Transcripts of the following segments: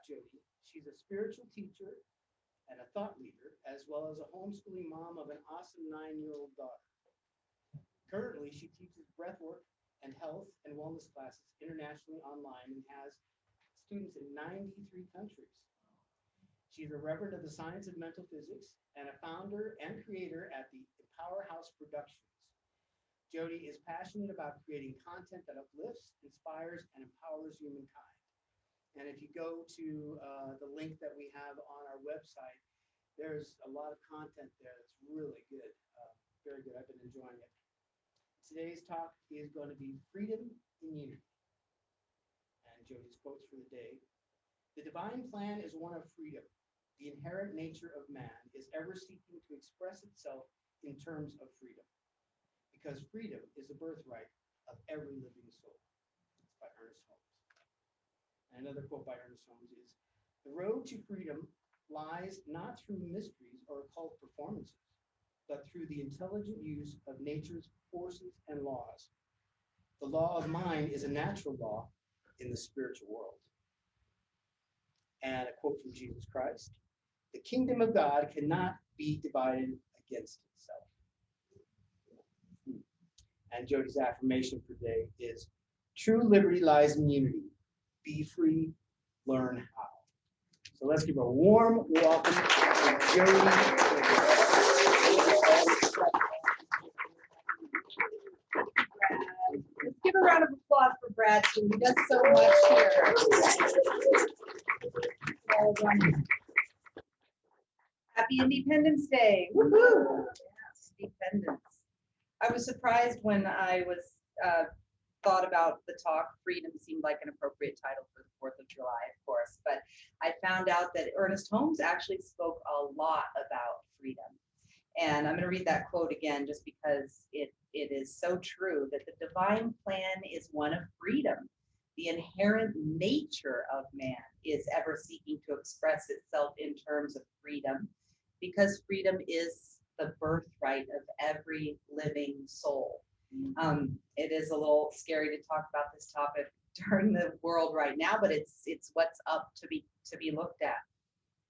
Jody. She's a spiritual teacher and a thought leader, as well as a homeschooling mom of an awesome 9-year-old daughter. Currently, she teaches breathwork and health and wellness classes internationally online and has students in 93 countries. She's a reverend of the science of mental physics and a founder and creator at the EmpowerHouse Productions. Jody is passionate about creating content that uplifts, inspires, and empowers humankind. And if you go to the link that we have on our website, there's a lot of content there that's really good, very good. I've been enjoying it. Today's talk is going to be freedom in unity. And Jody's quotes for the day. The divine plan is one of freedom. The inherent nature of man is ever seeking to express itself in terms of freedom, because freedom is the birthright of every living soul. It's by Ernest Holmes. And another quote by Ernest Holmes is, the road to freedom lies not through mysteries or occult performances, but through the intelligent use of nature's forces and laws. The law of mind is a natural law in the spiritual world. And a quote from Jesus Christ, the kingdom of God cannot be divided against itself. And Jody's affirmation for today is, true liberty lies in unity. Be free, learn how. So let's give a warm welcome to Jody. Let's give a round of applause for Brad, too. He does so much here. Well done. Happy Independence Day. Woohoo! Yes, independence. I was surprised when I was thought about the talk. Freedom seemed like an appropriate title for the 4th of July, of course, but I found out that Ernest Holmes actually spoke a lot about freedom. And I'm going to read that quote again just because it is so true, that the divine plan is one of freedom. The inherent nature of man is ever seeking to express itself in terms of freedom, because freedom is the birthright of every living soul. It is a little scary to talk about this topic during the world right now, but it's what's up to be looked at.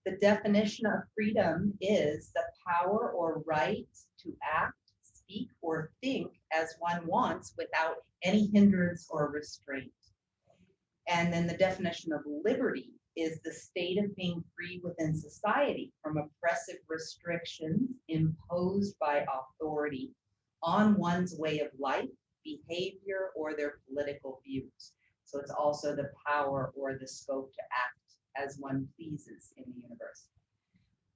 The definition of freedom is the power or right to act, speak, or think as one wants without any hindrance or restraint. And then the definition of liberty is the state of being free within society from oppressive restrictions imposed by authority on one's way of life, behavior, or their political views. So it's also the power or the scope to act as one pleases in the universe.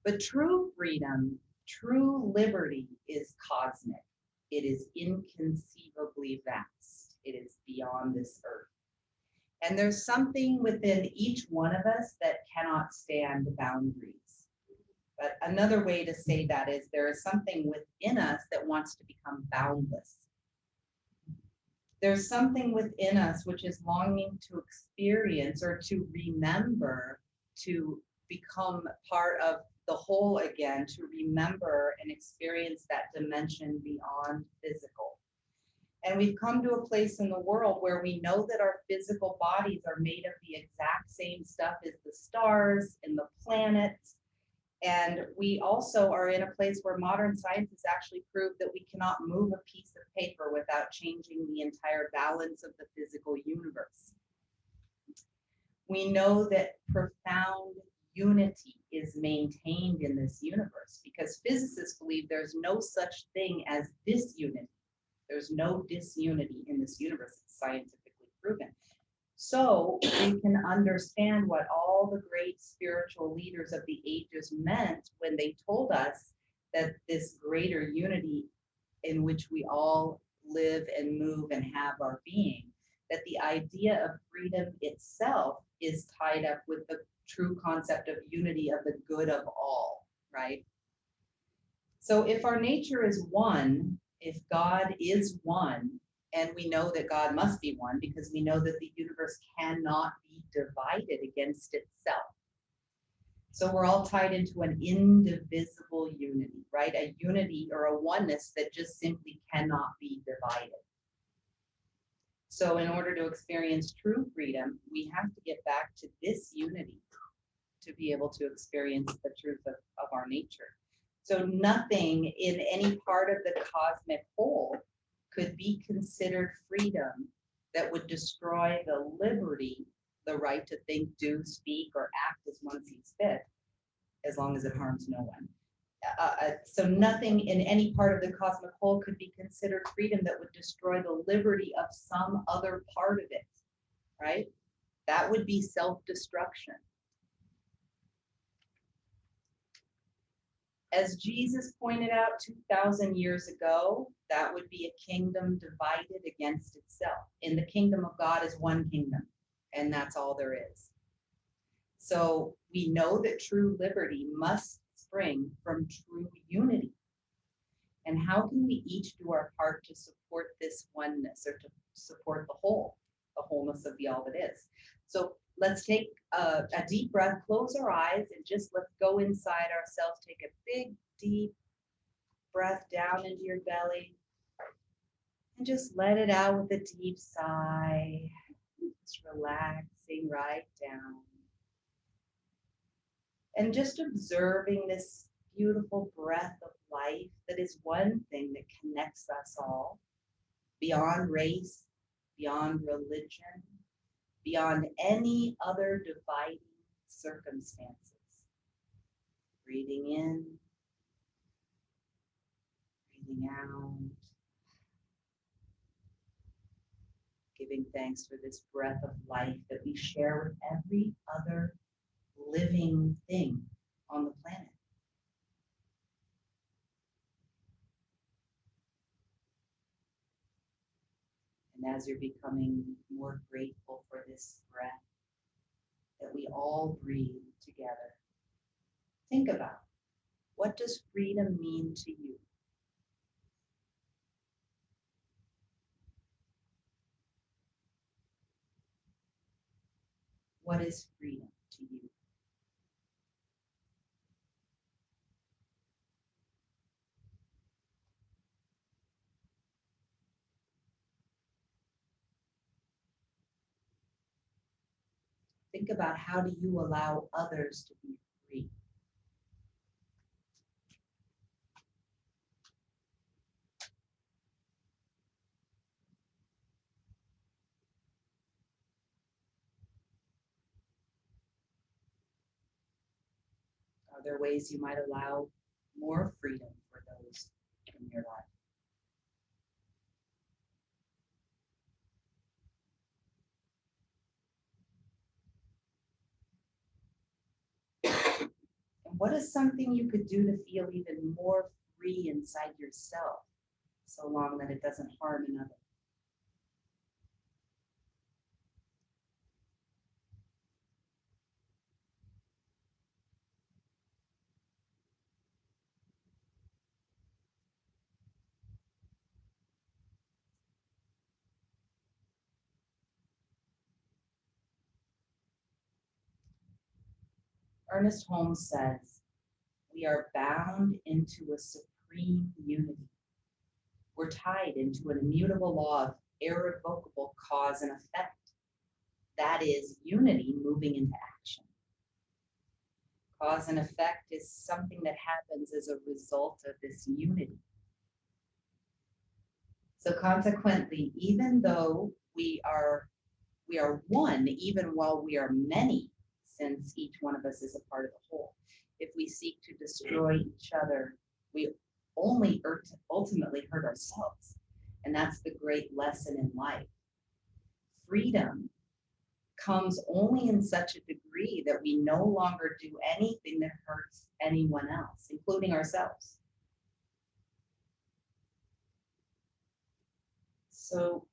But true freedom, true liberty is cosmic. It is inconceivably vast. It is beyond this earth. And there's something within each one of us that cannot stand boundaries. But another way to say that is there is something within us that wants to become boundless. There's something within us which is longing to experience or to remember, to become part of the whole again, to remember and experience that dimension beyond physical. And we've come to a place in the world where we know that our physical bodies are made of the exact same stuff as the stars and the planets. And we also are in a place where modern science has actually proved that we cannot move a piece of paper without changing the entire balance of the physical universe. We know that profound unity is maintained in this universe because physicists believe there's no such thing as disunity. There's no disunity in this universe. It's scientifically proven. So we can understand what all the great spiritual leaders of the ages meant when they told us that this greater unity in which we all live and move and have our being, that the idea of freedom itself is tied up with the true concept of unity of the good of all, right? So if our nature is one, if God is one, and we know that God must be one because we know that the universe cannot be divided against itself. So we're all tied into an indivisible unity, right? A unity or a oneness that just simply cannot be divided. So in order to experience true freedom, we have to get back to this unity, to be able to experience the truth of our nature. So nothing in any part of the cosmic whole could be considered freedom that would destroy the liberty, the right to think, do, speak, or act as one sees fit, as long as it harms no one. So nothing in any part of the cosmic whole could be considered freedom that would destroy the liberty of some other part of it, right? That would be self-destruction. As Jesus pointed out 2,000 years ago, that would be a kingdom divided against itself. In the kingdom of God is one kingdom, and that's all there is. So we know that true liberty must spring from true unity. And how can we each do our part to support this oneness, or to support the wholeness of the all that is? So let's take a deep breath, close our eyes, and just let's go inside ourselves. Take a big, deep breath down into your belly, and just let it out with a deep sigh. Just relaxing right down. And just observing this beautiful breath of life that is one thing that connects us all, beyond race, beyond religion, beyond any other dividing circumstances. Breathing in, breathing out, giving thanks for this breath of life that we share with every other living thing on the planet. And as you're becoming more grateful for this breath that we all breathe together, think about, what does freedom mean to you? What is freedom to you? Think about, how do you allow others to be free? Are there ways you might allow more freedom for those in your life? And what is something you could do to feel even more free inside yourself, so long that it doesn't harm another? Ernest Holmes says, we are bound into a supreme unity. We're tied into an immutable law of irrevocable cause and effect. That is unity moving into action. Cause and effect is something that happens as a result of this unity. So consequently, even though we are one, even while we are many, since each one of us is a part of the whole, if we seek to destroy each other, we only ultimately hurt ourselves. And that's the great lesson in life. Freedom comes only in such a degree that we no longer do anything that hurts anyone else, including ourselves. So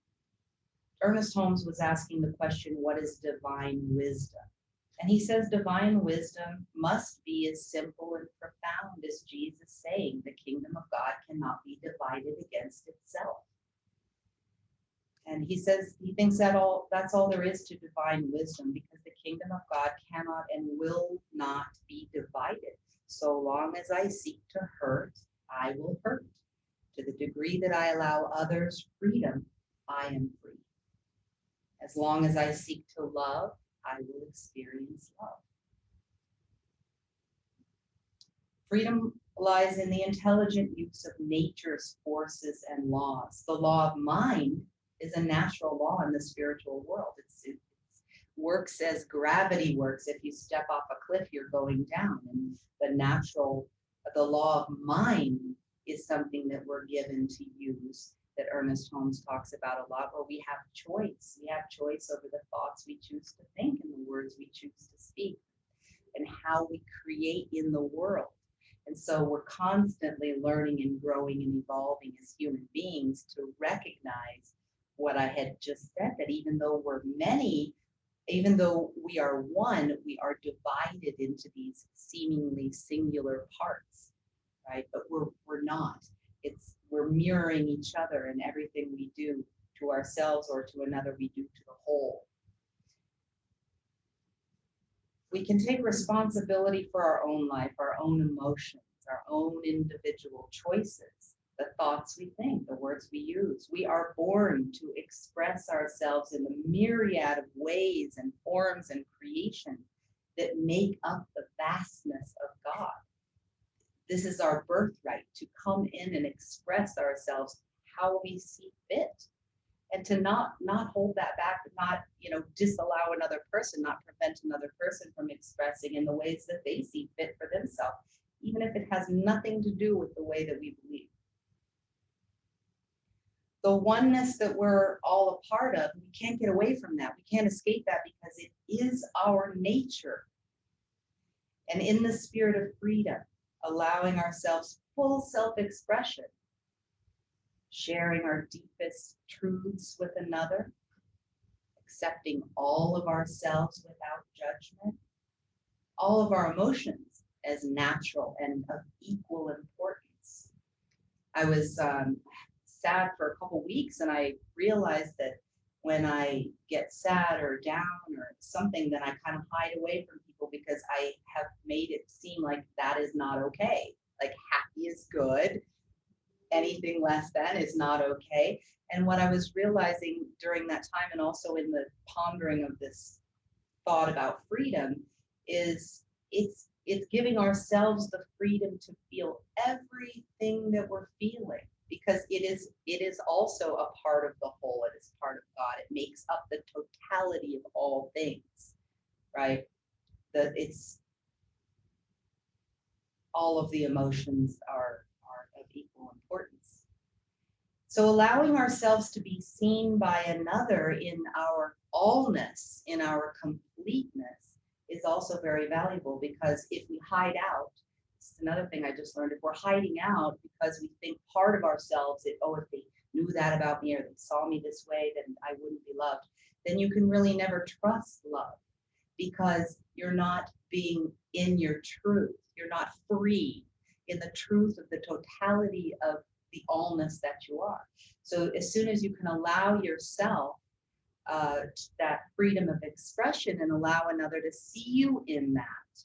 Ernest Holmes was asking the question, what is divine wisdom? And he says divine wisdom must be as simple and profound as Jesus saying the kingdom of God cannot be divided against itself. And he says he thinks that's all there is to divine wisdom, because the kingdom of God cannot and will not be divided. So long as I seek to hurt, I will hurt. To the degree that I allow others freedom, I am free. As long as I seek to love, I will experience love. Freedom lies in the intelligent use of nature's forces and laws. The law of mind is a natural law in the spiritual world. It works as gravity works. If you step off a cliff, you're going down. And the law of mind is something that we're given to use, that Ernest Holmes talks about a lot, where we have choice. We have choice over the thoughts we choose to think and the words we choose to speak, and how we create in the world. And so we're constantly learning and growing and evolving as human beings to recognize what I had just said, that even though we're many, even though we are one, we are divided into these seemingly singular parts, right? But we're not. We're mirroring each other, and everything we do to ourselves or to another, we do to the whole. We can take responsibility for our own life, our own emotions, our own individual choices, the thoughts we think, the words we use. We are born to express ourselves in the myriad of ways and forms and creation that make up the vastness of God. This is our birthright, to come in and express ourselves how we see fit. And to not hold that back, not disallow another person, not prevent another person from expressing in the ways that they see fit for themselves, even if it has nothing to do with the way that we believe. The oneness that we're all a part of, we can't get away from that. We can't escape that, because it is our nature. And in the spirit of freedom, allowing ourselves full self-expression, sharing our deepest truths with another, accepting all of ourselves without judgment, all of our emotions as natural and of equal importance. I was sad for a couple weeks, and I realized that when I get sad or down or something, then I kind of hide away from people, because I have made it seem like that is not okay. Like, happy is good. Anything less than is not okay. And what I was realizing during that time, and also in the pondering of this thought about freedom, is it's giving ourselves the freedom to feel everything that we're feeling, because it is also a part of the whole. It is part of God. It makes up the totality of all things, right? It's all of the emotions are of equal importance. So allowing ourselves to be seen by another in our allness, in our completeness, is also very valuable, because if we hide out, this is another thing I just learned, if we're hiding out because we think part of ourselves that, oh, if they knew that about me or they saw me this way, then I wouldn't be loved, then you can really never trust love, because you're not being in your truth. You're not free in the truth of the totality of the allness that you are. So as soon as you can allow yourself that freedom of expression and allow another to see you in that,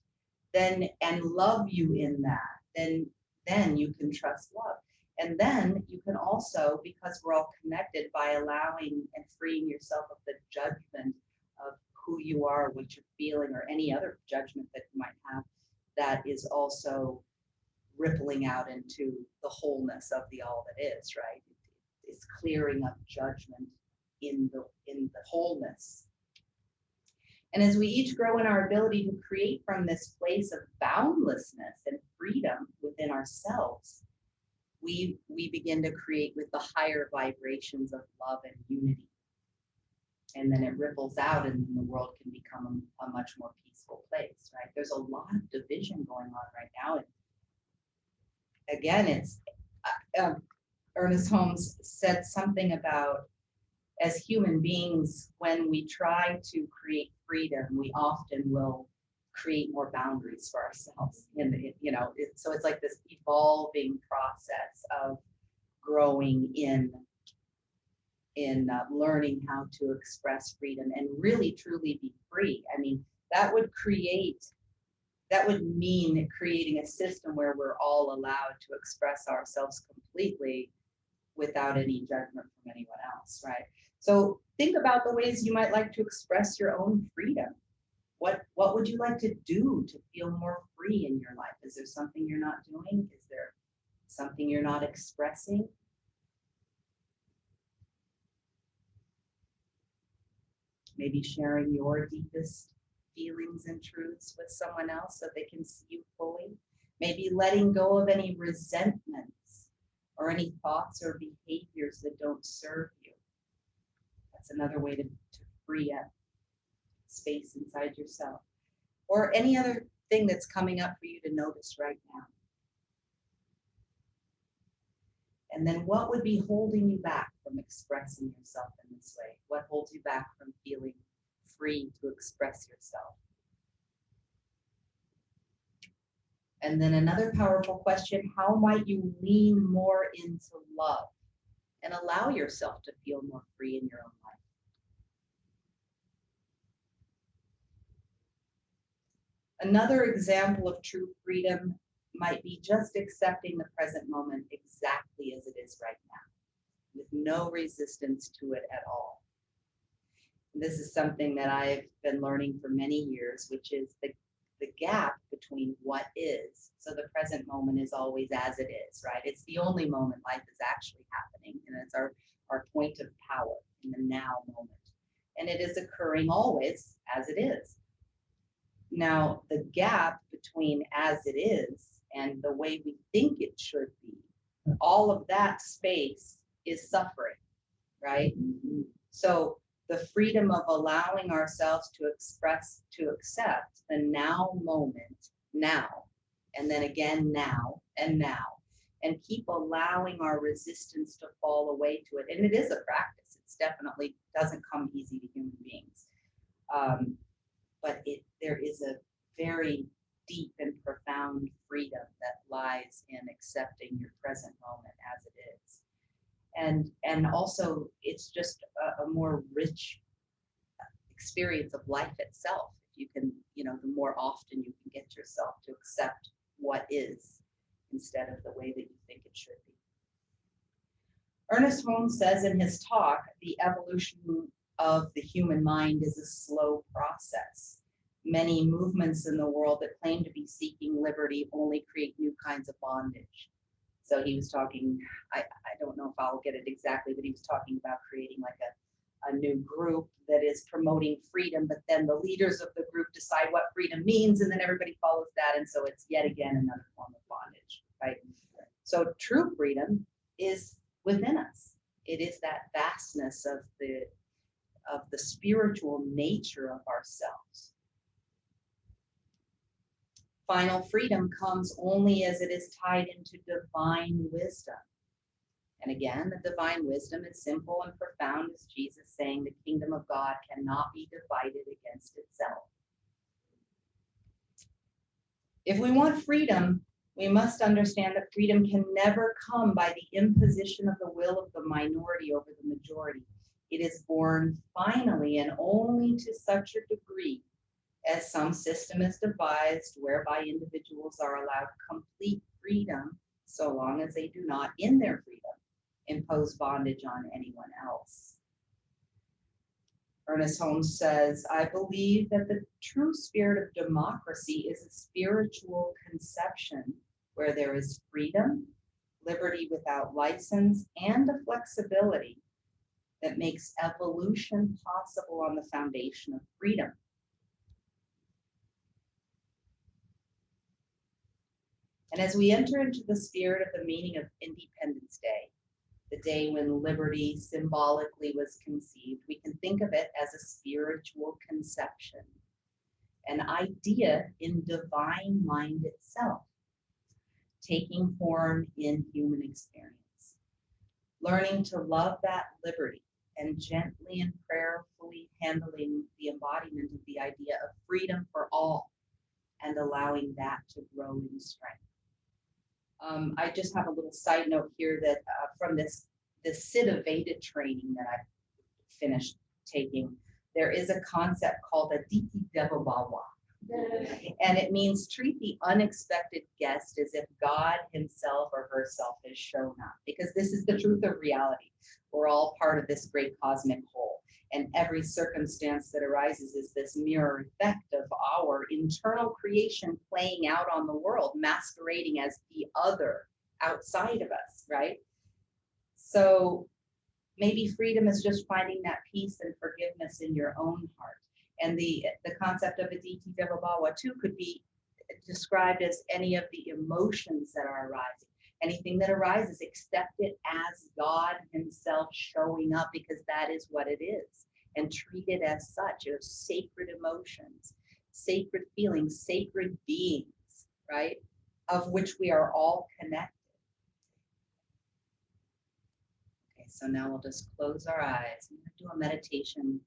then, and love you in that, then you can trust love. And then you can also, because we're all connected, by allowing and freeing yourself of the judgment of who you are, what you're feeling, or any other judgment that you might have, that is also rippling out into the wholeness of the all that is, right? It's clearing up judgment in the wholeness. And as we each grow in our ability to create from this place of boundlessness and freedom within ourselves, we begin to create with the higher vibrations of love and unity. And then it ripples out, and then the world can become a much more peaceful place, right? There's a lot of division going on right now. And again, it's Ernest Holmes said something about, as human beings, when we try to create freedom, we often will create more boundaries for ourselves. And so it's like this evolving process of growing in learning how to express freedom and really truly be free. I mean, that would mean creating a system where we're all allowed to express ourselves completely without any judgment from anyone else, right? So think about the ways you might like to express your own freedom. What would you like to do to feel more free in your life? Is there something you're not doing? Is there something you're not expressing? Maybe sharing your deepest feelings and truths with someone else so they can see you fully. Maybe letting go of any resentments or any thoughts or behaviors that don't serve you. That's another way to free up space inside yourself. Or any other thing that's coming up for you to notice right now. And then what would be holding you back from expressing yourself in this way? What holds you back from feeling free to express yourself? And then another powerful question, how might you lean more into love and allow yourself to feel more free in your own life? Another example of true freedom might be just accepting the present moment exactly as it is right now, with no resistance to it at all. And this is something that I've been learning for many years, which is the gap between what is. So the present moment is always as it is, right? It's the only moment life is actually happening, and it's our point of power in the now moment. And it is occurring always as it is. Now, the gap between as it is and the way we think it should be, all of that space is suffering, right? So the freedom of allowing ourselves to accept the now moment, now, and then again now, and keep allowing our resistance to fall away to it. And it is a practice. It's definitely doesn't come easy to human beings. But there is a very deep and profound freedom that lies in accepting your present moment as it is. And also, it's just a more rich experience of life itself. If you can, the more often you can get yourself to accept what is instead of the way that you think it should be. Ernest Holmes says in his talk, the evolution of the human mind is a slow process. Many movements in the world that claim to be seeking liberty only create new kinds of bondage. So he was talking, I don't know if I'll get it exactly, but he was talking about creating like a new group that is promoting freedom, but then the leaders of the group decide what freedom means, and then everybody follows that, and so it's yet again another form of bondage, right? So true freedom is within us. It is that vastness of the spiritual nature of ourselves. Final freedom comes only as it is tied into divine wisdom. And again, the divine wisdom is simple and profound as Jesus saying the kingdom of God cannot be divided against itself. If we want freedom, we must understand that freedom can never come by the imposition of the will of the minority over the majority. It is born finally and only to such a degree as some system is devised whereby individuals are allowed complete freedom so long as they do not, in their freedom, impose bondage on anyone else. Ernest Holmes says, I believe that the true spirit of democracy is a spiritual conception where there is freedom, liberty without license, and a flexibility that makes evolution possible on the foundation of freedom. And as we enter into the spirit of the meaning of Independence Day, the day when liberty symbolically was conceived, we can think of it as a spiritual conception, an idea in divine mind itself, taking form in human experience. Learning to love that liberty and gently and prayerfully handling the embodiment of the idea of freedom for all and allowing that to grow in strength. I just have a little side note here that from this Siddha Veda training that I've finished taking, there is a concept called Aditi Deva Bhava. And it means treat the unexpected guest as if God himself or herself has shown up, because this is the truth of reality. We're all part of this great cosmic whole. And every circumstance that arises is this mirror effect of our internal creation playing out on the world, masquerading as the other outside of us, right? So maybe freedom is just finding that peace and forgiveness in your own heart. And the concept of Aditi Devabawa too could be described as any of the emotions that are arising. Anything that arises, accept it as God himself showing up, because that is what it is. And treat it as such. They're sacred emotions, sacred feelings, sacred beings, right? Of which we are all connected. Okay, so now we'll just close our eyes. I'm going to do a meditation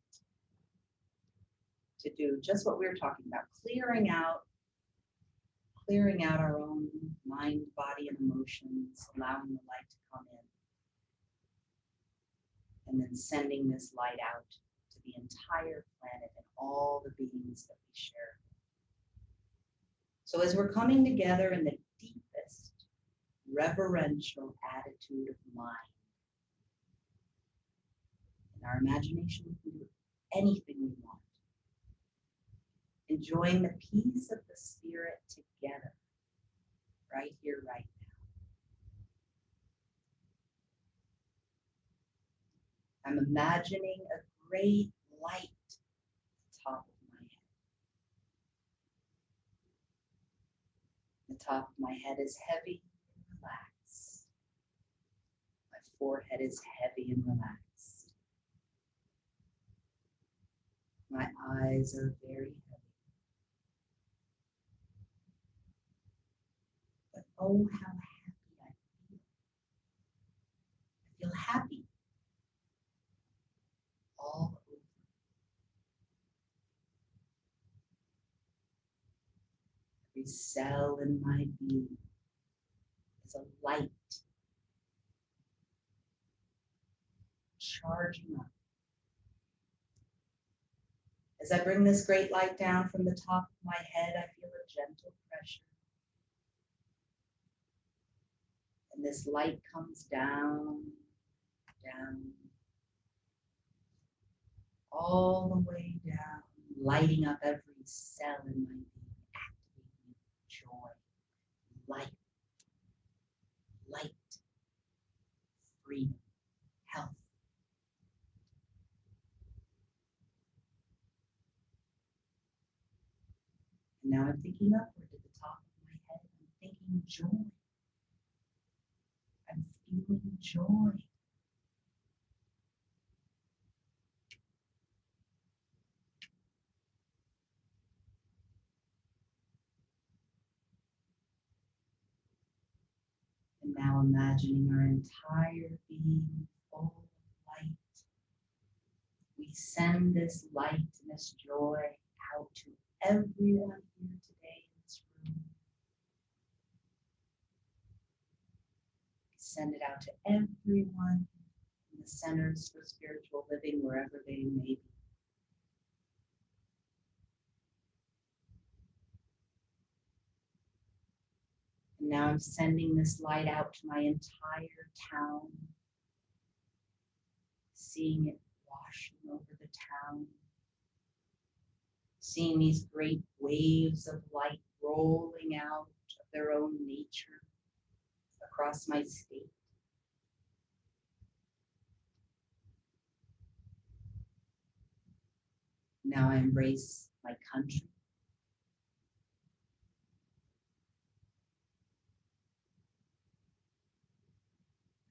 to do just what we were talking about, clearing out our own mind, body, and emotions, allowing the light to come in, and then sending this light out to the entire planet and all the beings that we share. So as we're coming together in the deepest reverential attitude of mind, in our imagination, we can do anything we want. Enjoying the peace of the spirit together, right here, right now. I'm imagining a great light at the top of my head. The top of my head is heavy and relaxed. My forehead is heavy and relaxed. My eyes are very heavy. But oh, how happy I feel. I feel happy all over. Every cell in my being is a light charging up. As I bring this great light down from the top of my head, I feel a gentle pressure. And this light comes down, down, all the way down, lighting up every cell in my being, activating joy, light, freedom, health. And now I'm thinking upward to the top of my head. I'm thinking joy. I'm feeling joy. And now imagining our entire being full of light. We send this light and this joy out to everyone here today in this room. Send it out to everyone in the centers for spiritual living, wherever they may be. And now I'm sending this light out to my entire town, seeing it washing over the town, seeing these great waves of light rolling out of their own nature across my state. Now I embrace my country.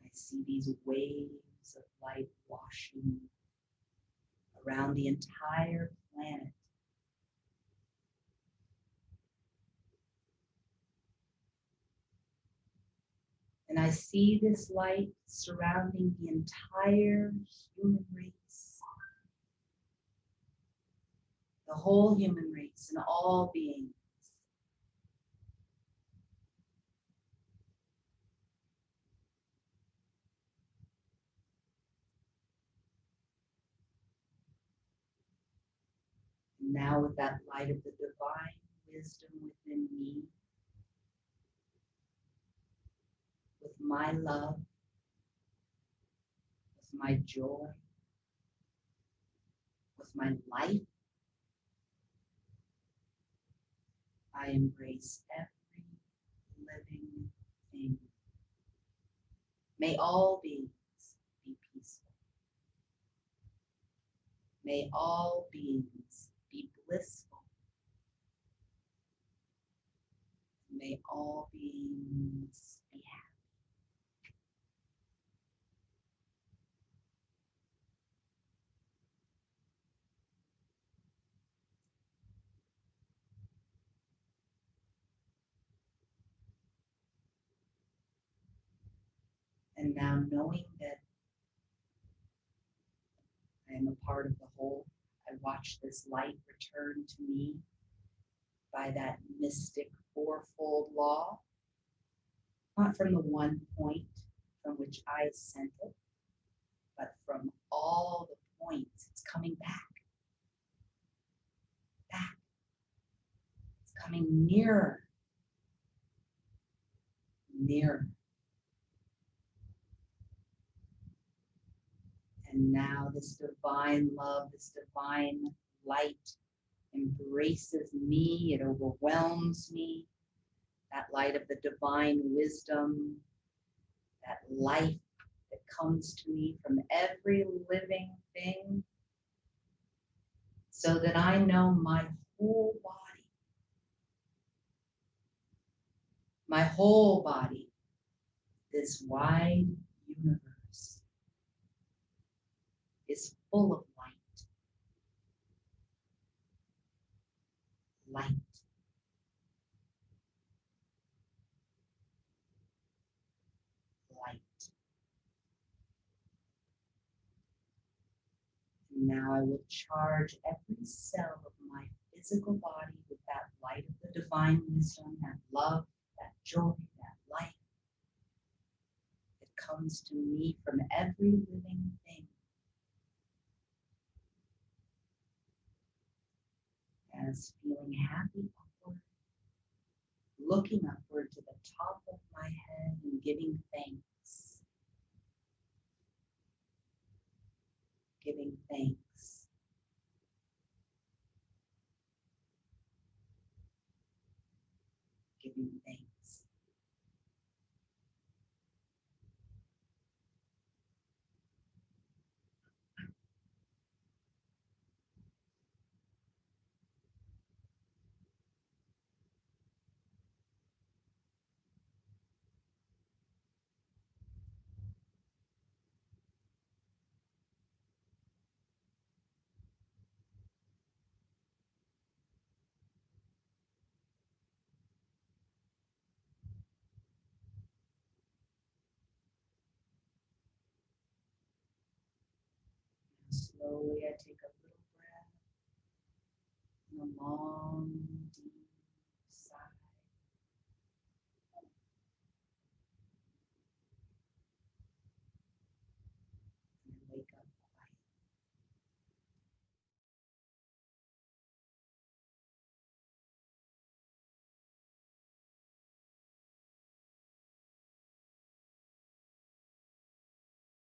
I see these waves of light washing around the entire planet. And I see this light surrounding the entire human race, the whole human race and all beings. And now with that light of the divine wisdom within me, with my love, with my joy, with my life. I embrace every living thing. May all beings be peaceful. May all beings be blissful. May all beings be happy. And now knowing that I am a part of the whole, I watch this light return to me by that mystic fourfold law, not from the one point from which I sent it, but from all the points. It's coming back. It's coming nearer, nearer. And now this divine love, this divine light embraces me. It overwhelms me. That light of the divine wisdom, that life that comes to me from every living thing, so that I know my whole body, this wide universe is full of light. Light. Light. And now I will charge every cell of my physical body with that light of the divine wisdom, that love, that joy, that light that comes to me from every living thing. As feeling happy upward, looking upward to the top of my head and giving thanks. Giving thanks. Giving thanks. Slowly I take a little breath, and a long, deep